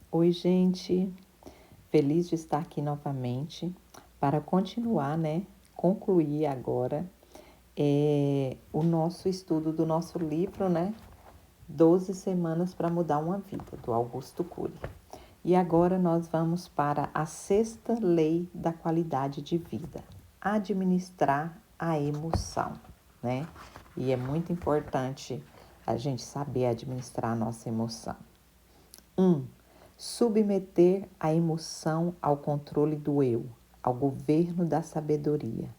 Oi, gente. Feliz de estar aqui novamente para continuar, Concluir agora o nosso estudo do nosso livro, 12 Semanas para Mudar uma Vida, do Augusto Cury. E agora nós vamos para a sexta lei da qualidade de vida: administrar a emoção, né? E é muito importante a gente saber administrar a nossa emoção. 1. Submeter a emoção ao controle do eu, ao governo da sabedoria.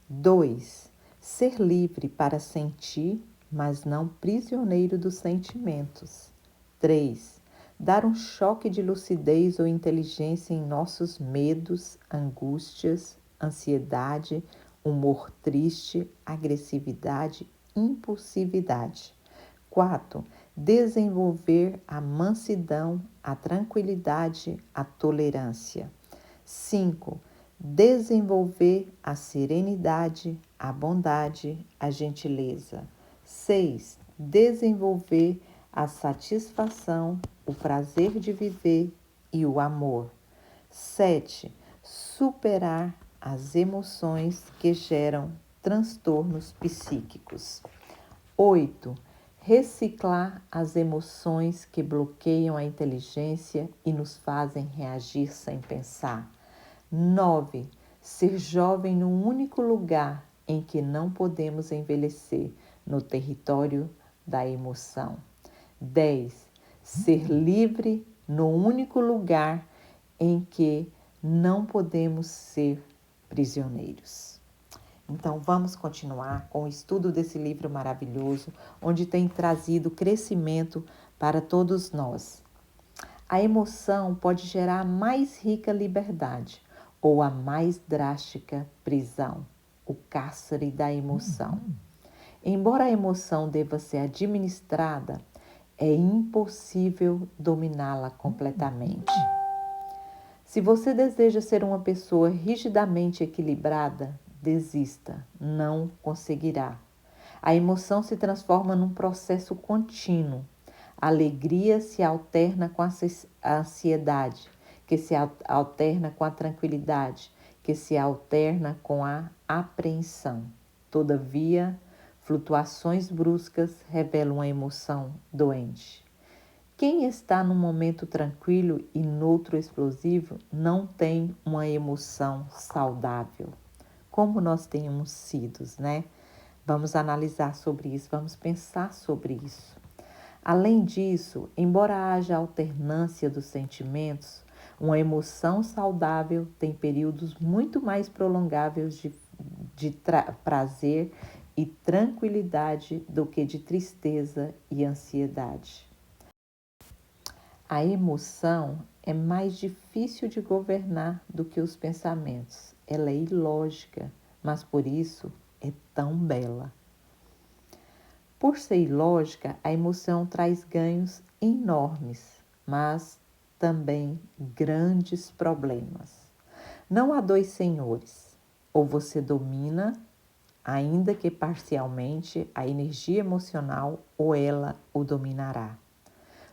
2. Ser livre para sentir, mas não prisioneiro dos sentimentos. 3. Dar um choque de lucidez ou inteligência em nossos medos, angústias, ansiedade, humor triste, agressividade, impulsividade. 4. Desenvolver a mansidão, a tranquilidade, a tolerância. 5. Desenvolver a serenidade, a bondade, a gentileza. 6. Desenvolver a satisfação, o prazer de viver e o amor. 7. Superar as emoções que geram transtornos psíquicos. 8. Reciclar as emoções que bloqueiam a inteligência e nos fazem reagir sem pensar. 9. Ser jovem num único lugar em que não podemos envelhecer, no território da emoção. 10. Ser livre no único lugar em que não podemos ser prisioneiros. Então, vamos continuar com o estudo desse livro maravilhoso, onde tem trazido crescimento para todos nós. A emoção pode gerar a mais rica liberdade ou a mais drástica prisão, o cárcere da emoção. Embora a emoção deva ser administrada, é impossível dominá-la completamente. Se você deseja ser uma pessoa rigidamente equilibrada, desista, não conseguirá. A emoção se transforma num processo contínuo. A alegria se alterna com a ansiedade, que se alterna com a tranquilidade, que se alterna com a apreensão. Todavia, flutuações bruscas revelam a emoção doente. Quem está num momento tranquilo e noutro explosivo não tem uma emoção saudável, como nós temos sido, né? Vamos analisar sobre isso, vamos pensar sobre isso. Além disso, embora haja alternância dos sentimentos, uma emoção saudável tem períodos muito mais prolongáveis de prazer e tranquilidade do que de tristeza e ansiedade. A emoção é mais difícil de governar do que os pensamentos. Ela é ilógica, mas por isso é tão bela. Por ser ilógica, a emoção traz ganhos enormes, mas também grandes problemas. Não há dois senhores. Ou você domina, ainda que parcialmente, a energia emocional, ou ela o dominará.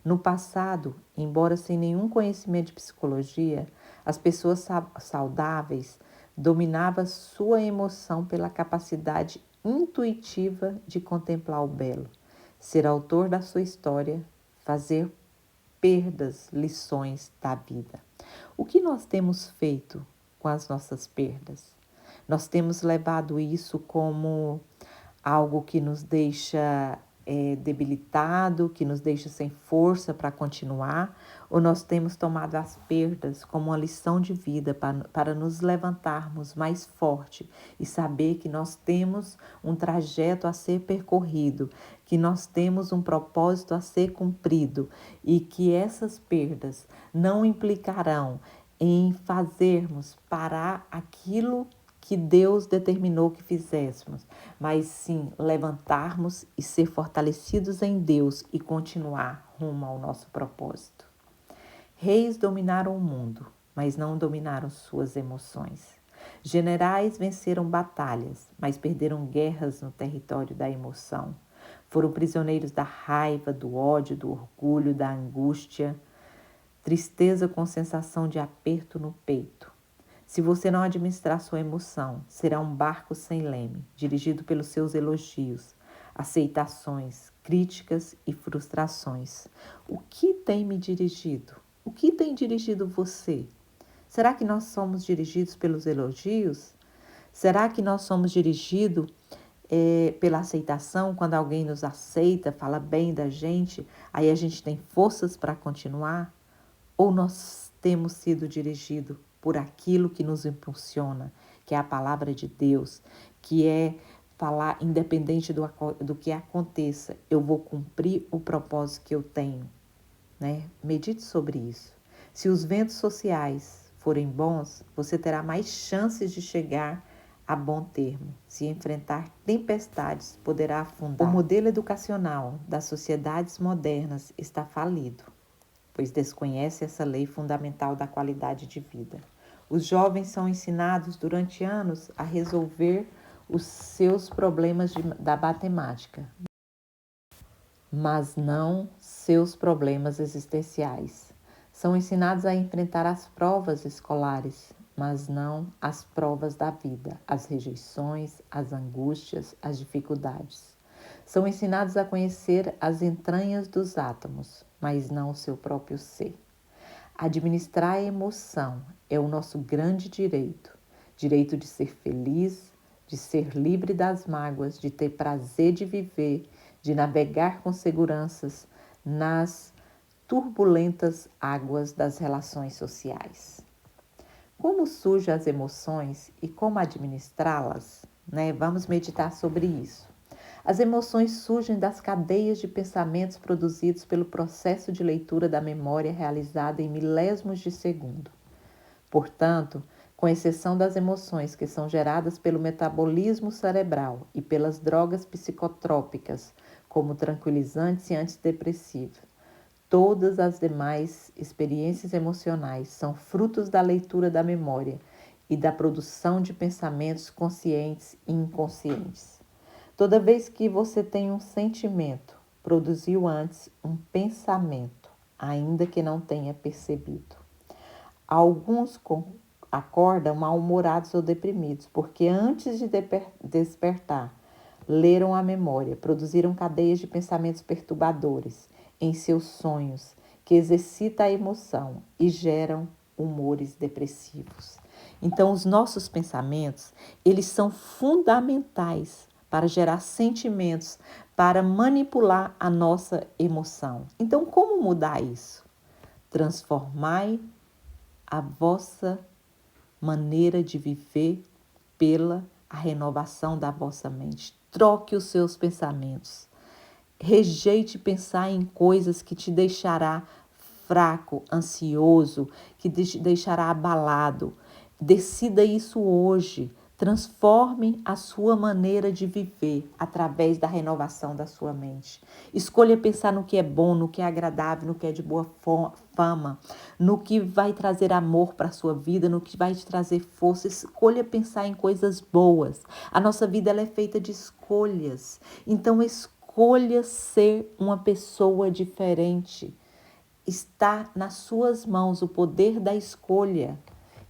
No passado, embora sem nenhum conhecimento de psicologia, as pessoas saudáveis dominavam sua emoção pela capacidade intuitiva de contemplar o belo, ser autor da sua história, fazer perdas, lições da vida. O que nós temos feito com as nossas perdas? Nós temos levado isso como algo que nos deixa debilitado, que nos deixa sem força para continuar, ou nós temos tomado as perdas como uma lição de vida para nos levantarmos mais forte e saber que nós temos um trajeto a ser percorrido, que nós temos um propósito a ser cumprido e que essas perdas não implicarão em fazermos parar aquilo que Deus determinou que fizéssemos, mas sim levantarmos e ser fortalecidos em Deus e continuar rumo ao nosso propósito. Reis dominaram o mundo, mas não dominaram suas emoções. Generais venceram batalhas, mas perderam guerras no território da emoção. Foram prisioneiros da raiva, do ódio, do orgulho, da angústia. tristeza com sensação de aperto no peito. Se você não administrar sua emoção, será um barco sem leme, dirigido pelos seus elogios, aceitações, críticas e frustrações. O que tem me dirigido? O que tem dirigido você? Será que nós somos dirigidos pelos elogios? Será que nós somos dirigidos pela aceitação? Quando alguém nos aceita, fala bem da gente, aí a gente tem forças para continuar? Ou nós temos sido dirigidos por aquilo que nos impulsiona, que é a palavra de Deus, que é falar, independente do que aconteça, eu vou cumprir o propósito que eu tenho, né? Medite sobre isso. Se os ventos sociais forem bons, você terá mais chances de chegar a bom termo. Se enfrentar tempestades, poderá afundar. O modelo educacional das sociedades modernas está falido, pois desconhece essa lei fundamental da qualidade de vida. Os jovens são ensinados durante anos a resolver os seus problemas da matemática, mas não seus problemas existenciais. São ensinados a enfrentar as provas escolares, mas não as provas da vida, as rejeições, as angústias, as dificuldades. São ensinados a conhecer as entranhas dos átomos, mas não o seu próprio ser. Administrar a emoção é o nosso grande direito. Direito de ser feliz, de ser livre das mágoas, de ter prazer de viver, de navegar com seguranças nas turbulentas águas das relações sociais. Como surgem as emoções e como administrá-las? Vamos meditar sobre isso. As emoções surgem das cadeias de pensamentos produzidos pelo processo de leitura da memória realizada em milésimos de segundo. Portanto, com exceção das emoções que são geradas pelo metabolismo cerebral e pelas drogas psicotrópicas, como tranquilizantes e antidepressivos, todas as demais experiências emocionais são frutos da leitura da memória e da produção de pensamentos conscientes e inconscientes. Toda vez que você tem um sentimento, produziu antes um pensamento, ainda que não tenha percebido. Alguns acordam mal-humorados ou deprimidos, porque antes de despertar, leram a memória, produziram cadeias de pensamentos perturbadores em seus sonhos, que exercitam a emoção e geram humores depressivos. Então, os nossos pensamentos, eles são fundamentais para gerar sentimentos, para manipular a nossa emoção. Então, como mudar isso? Transformai a vossa maneira de viver pela a renovação da vossa mente. Troque os seus pensamentos. Rejeite pensar em coisas que te deixará fraco, ansioso, que te deixará abalado. Decida isso hoje. Transforme a sua maneira de viver através da renovação da sua mente. Escolha pensar no que é bom, no que é agradável, no que é de boa fama, no que vai trazer amor para a sua vida, no que vai te trazer força. Escolha pensar em coisas boas. A nossa vida ela é feita de escolhas. Então, escolha ser uma pessoa diferente. Está nas suas mãos o poder da escolha.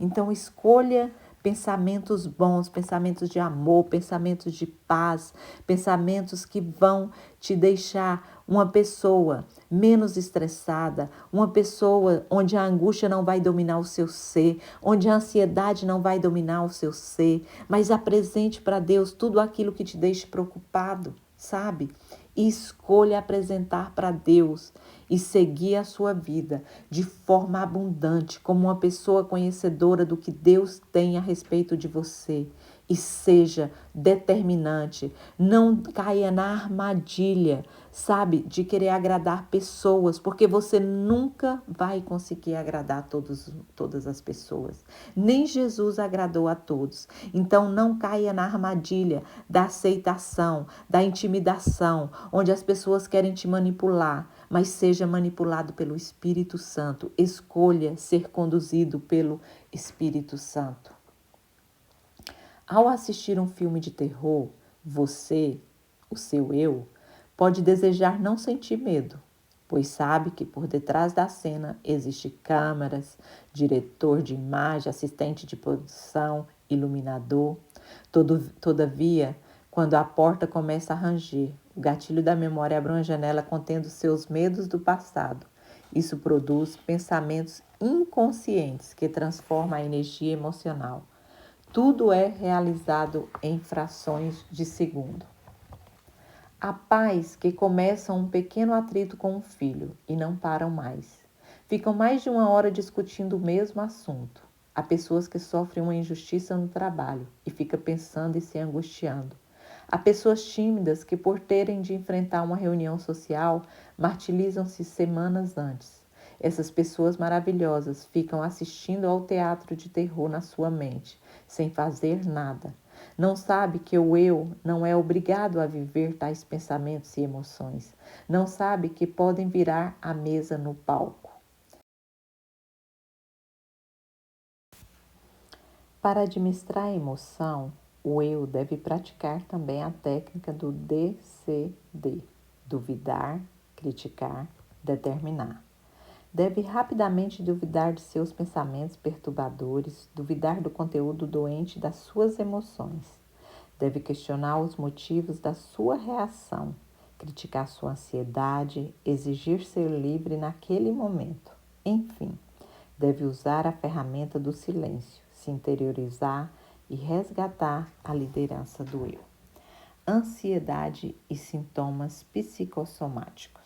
Então, escolha pensamentos bons, pensamentos de amor, pensamentos de paz, pensamentos que vão te deixar uma pessoa menos estressada, uma pessoa onde a angústia não vai dominar o seu ser, onde a ansiedade não vai dominar o seu ser, mas apresente para Deus tudo aquilo que te deixe preocupado, sabe? E escolha apresentar para Deus e seguir a sua vida de forma abundante, como uma pessoa conhecedora do que Deus tem a respeito de você. E seja determinante, não caia na armadilha, sabe, de querer agradar pessoas, porque você nunca vai conseguir agradar todas as pessoas. Nem Jesus agradou a todos. Então não caia na armadilha da aceitação, da intimidação, onde as pessoas querem te manipular, mas seja manipulado pelo Espírito Santo. Escolha ser conduzido pelo Espírito Santo. Ao assistir um filme de terror, você, o seu eu, pode desejar não sentir medo, pois sabe que por detrás da cena existe câmeras, diretor de imagem, assistente de produção, iluminador. Todavia, quando a porta começa a ranger, o gatilho da memória abre uma janela contendo seus medos do passado. Isso produz pensamentos inconscientes que transformam a energia emocional. Tudo é realizado em frações de segundo. Há pais que começam um pequeno atrito com um filho e não param mais. Ficam mais de uma hora discutindo o mesmo assunto. Há pessoas que sofrem uma injustiça no trabalho e ficam pensando e se angustiando. Há pessoas tímidas que, por terem de enfrentar uma reunião social, martirizam-se semanas antes. Essas pessoas maravilhosas ficam assistindo ao teatro de terror na sua mente, sem fazer nada. Não sabe que o eu não é obrigado a viver tais pensamentos e emoções. Não sabe que podem virar a mesa no palco. Para administrar a emoção, o eu deve praticar também a técnica do DCD: duvidar, criticar, determinar. Deve rapidamente duvidar de seus pensamentos perturbadores, duvidar do conteúdo doente das suas emoções. Deve questionar os motivos da sua reação, criticar sua ansiedade, exigir ser livre naquele momento. Enfim, deve usar a ferramenta do silêncio, se interiorizar e resgatar a liderança do eu. Ansiedade e sintomas psicossomáticos.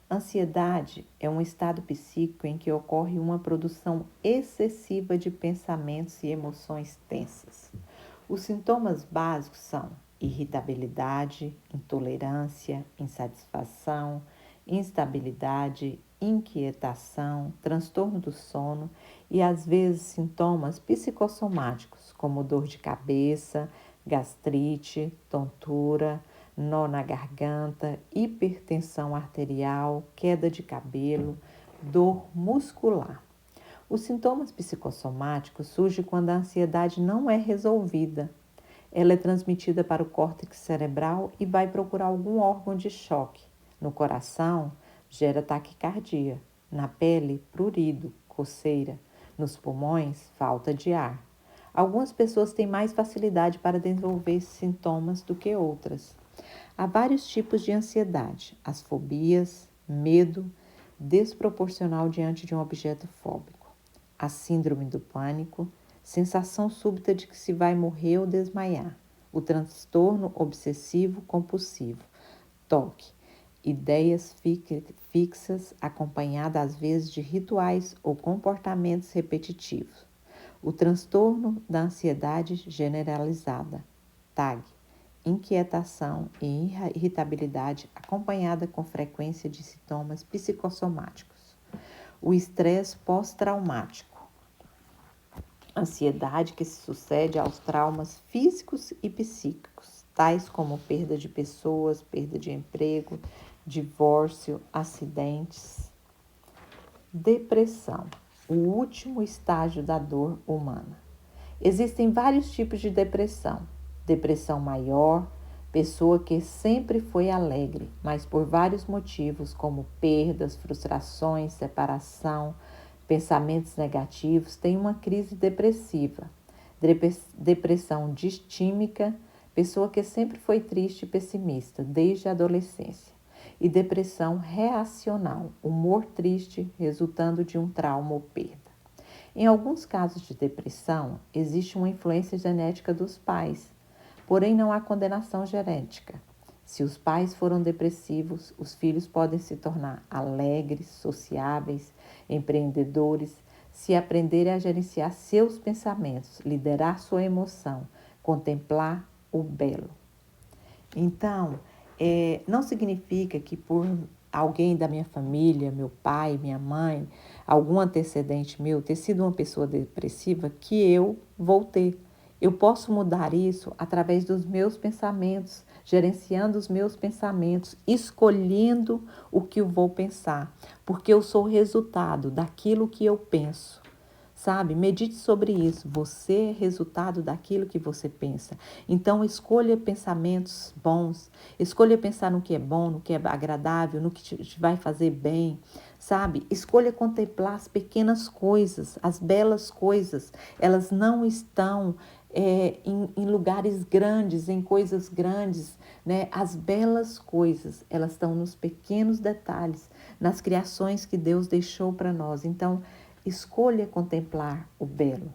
Ansiedade é um estado psíquico em que ocorre uma produção excessiva de pensamentos e emoções tensas. Os sintomas básicos são irritabilidade, intolerância, insatisfação, instabilidade, inquietação, transtorno do sono e, às vezes, sintomas psicossomáticos, como dor de cabeça, gastrite, tontura, nó na garganta, hipertensão arterial, queda de cabelo, dor muscular. Os sintomas psicossomáticos surgem quando a ansiedade não é resolvida. Ela é transmitida para o córtex cerebral e vai procurar algum órgão de choque. No coração, gera taquicardia. Na pele, prurido, coceira. Nos pulmões, falta de ar. Algumas pessoas têm mais facilidade para desenvolver esses sintomas do que outras. Há vários tipos de ansiedade: as fobias, medo desproporcional diante de um objeto fóbico, a síndrome do pânico, sensação súbita de que se vai morrer ou desmaiar, o transtorno obsessivo compulsivo, TOC, ideias fixas acompanhadas às vezes de rituais ou comportamentos repetitivos, o transtorno da ansiedade generalizada, TAG, inquietação e irritabilidade acompanhada com frequência de sintomas psicossomáticos. O estresse pós-traumático, ansiedade que se sucede aos traumas físicos e psíquicos, tais como perda de pessoas, perda de emprego, divórcio, acidentes. Depressão, o último estágio da dor humana. Existem vários tipos de depressão. Depressão maior, pessoa que sempre foi alegre, mas por vários motivos, como perdas, frustrações, separação, pensamentos negativos, tem uma crise depressiva. Depressão distímica, pessoa que sempre foi triste e pessimista, desde a adolescência. E depressão reacional, humor triste resultando de um trauma ou perda. Em alguns casos de depressão, existe uma influência genética dos pais, porém não há condenação genética. Se os pais foram depressivos, os filhos podem se tornar alegres, sociáveis, empreendedores, se aprenderem a gerenciar seus pensamentos, liderar sua emoção, contemplar o belo. Então, não significa que por alguém da minha família, meu pai, minha mãe, algum antecedente meu ter sido uma pessoa depressiva, que eu vou ter. Eu posso mudar isso através dos meus pensamentos, gerenciando os meus pensamentos, escolhendo o que eu vou pensar, porque eu sou o resultado daquilo que eu penso. sabe? Medite sobre isso. Você é resultado daquilo que você pensa. Então, escolha pensamentos bons. Escolha pensar no que é bom, no que é agradável, no que te vai fazer bem, sabe? Escolha contemplar as pequenas coisas, as belas coisas. Elas não estão em lugares grandes, em coisas grandes, né? As belas coisas, elas estão nos pequenos detalhes, nas criações que Deus deixou para nós. Então, escolha contemplar o belo.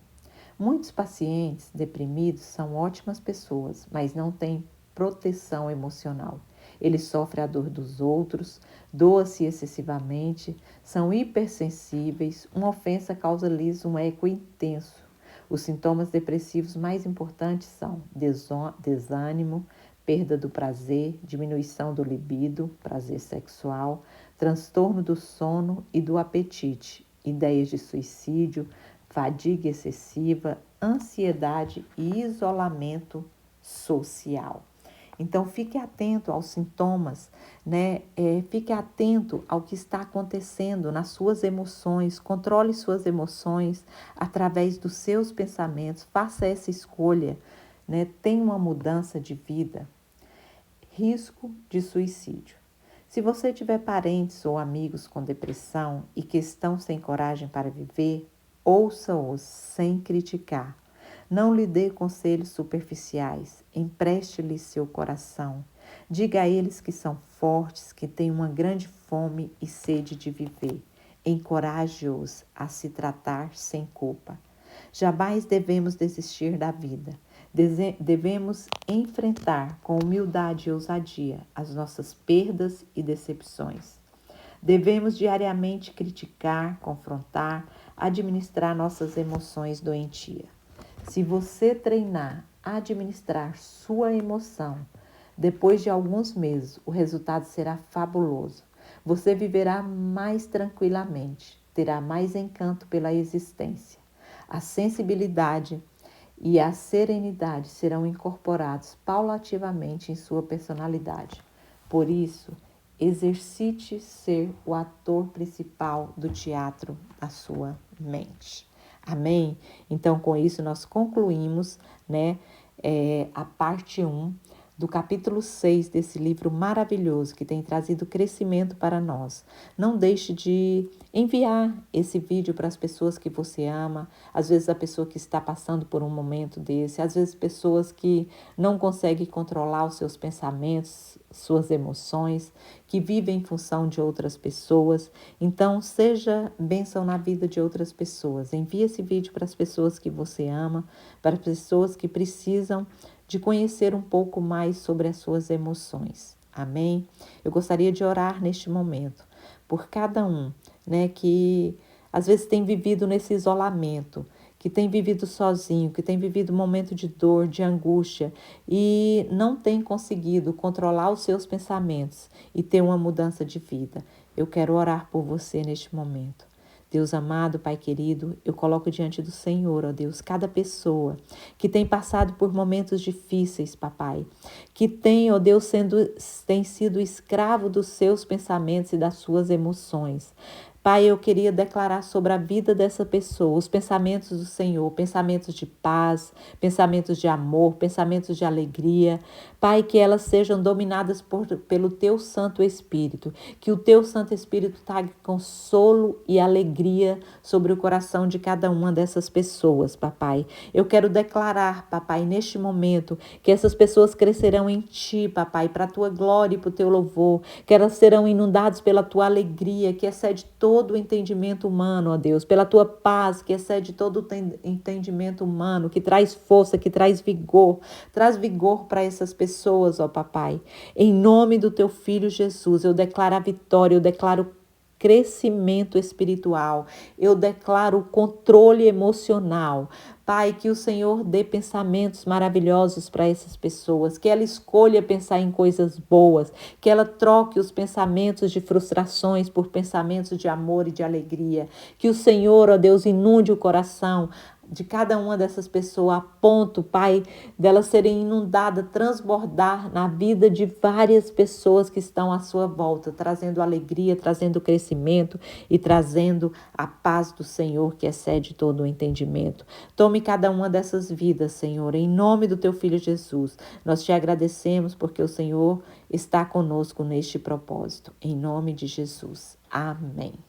Muitos pacientes deprimidos são ótimas pessoas, mas não têm proteção emocional. Eles sofrem a dor dos outros, doam-se excessivamente, são hipersensíveis, uma ofensa causa-lhes um eco intenso. Os sintomas depressivos mais importantes são desânimo, perda do prazer, diminuição do libido, prazer sexual, transtorno do sono e do apetite, ideias de suicídio, fadiga excessiva, ansiedade e isolamento social. Então, fique atento aos sintomas, né? Fique atento ao que está acontecendo nas suas emoções, controle suas emoções através dos seus pensamentos, faça essa escolha, né? Tenha uma mudança de vida. Risco de suicídio. Se você tiver parentes ou amigos com depressão e que estão sem coragem para viver, ouça-os sem criticar. Não lhe dê conselhos superficiais, empreste-lhes seu coração. Diga a eles que são fortes, que têm uma grande fome e sede de viver. Encoraje-os a se tratar sem culpa. Jamais devemos desistir da vida. Devemos enfrentar com humildade e ousadia as nossas perdas e decepções. Devemos diariamente criticar, confrontar, administrar nossas emoções doentias. Se você treinar a administrar sua emoção, depois de alguns meses, o resultado será fabuloso. Você viverá mais tranquilamente, terá mais encanto pela existência. A sensibilidade e a serenidade serão incorporados paulativamente em sua personalidade. Por isso, exercite ser o ator principal do teatro da sua mente. Amém? Então, com isso, nós concluímos, né, a parte 1 do capítulo 6 desse livro maravilhoso que tem trazido crescimento para nós. Não deixe de enviar esse vídeo para as pessoas que você ama, às vezes a pessoa que está passando por um momento desse, às vezes pessoas que não conseguem controlar os seus pensamentos, suas emoções, que vivem em função de outras pessoas. Então, seja bênção na vida de outras pessoas. Envie esse vídeo para as pessoas que você ama, para as pessoas que precisam de conhecer um pouco mais sobre as suas emoções. Amém? Eu gostaria de orar neste momento por cada um, né, que às vezes tem vivido nesse isolamento, que tem vivido sozinho, que tem vivido um momento de dor, de angústia e não tem conseguido controlar os seus pensamentos e ter uma mudança de vida. Eu quero orar por você neste momento. Deus amado, Pai querido, eu coloco diante do Senhor, ó Deus, cada pessoa que tem passado por momentos difíceis, papai, que tem, ó Deus, tem sido escravo dos seus pensamentos e das suas emoções. Pai, eu queria declarar sobre a vida dessa pessoa os pensamentos do Senhor, pensamentos de paz, pensamentos de amor, pensamentos de alegria. Pai, que elas sejam dominadas pelo Teu Santo Espírito, que o Teu Santo Espírito traga consolo e alegria sobre o coração de cada uma dessas pessoas, papai. Eu quero declarar, papai, neste momento, que essas pessoas crescerão em Ti, papai, para a Tua glória e para o Teu louvor, que elas serão inundadas pela Tua alegria, que excede todo o entendimento humano, ó Deus, pela Tua paz, que excede todo o entendimento humano, que traz força, que traz vigor para essas pessoas, ó papai. Em nome do Teu Filho Jesus, eu declaro a vitória, eu declaro crescimento espiritual, eu declaro controle emocional. Pai, que o Senhor dê pensamentos maravilhosos para essas pessoas, que ela escolha pensar em coisas boas, que ela troque os pensamentos de frustrações por pensamentos de amor e de alegria, que o Senhor, ó Deus, inunde o coração de cada uma dessas pessoas, a ponto, Pai, delas serem inundadas, transbordar na vida de várias pessoas que estão à sua volta, trazendo alegria, trazendo crescimento e trazendo a paz do Senhor que excede todo o entendimento. Tome cada uma dessas vidas, Senhor, em nome do teu Filho Jesus. Nós te agradecemos porque o Senhor está conosco neste propósito. Em nome de Jesus. Amém.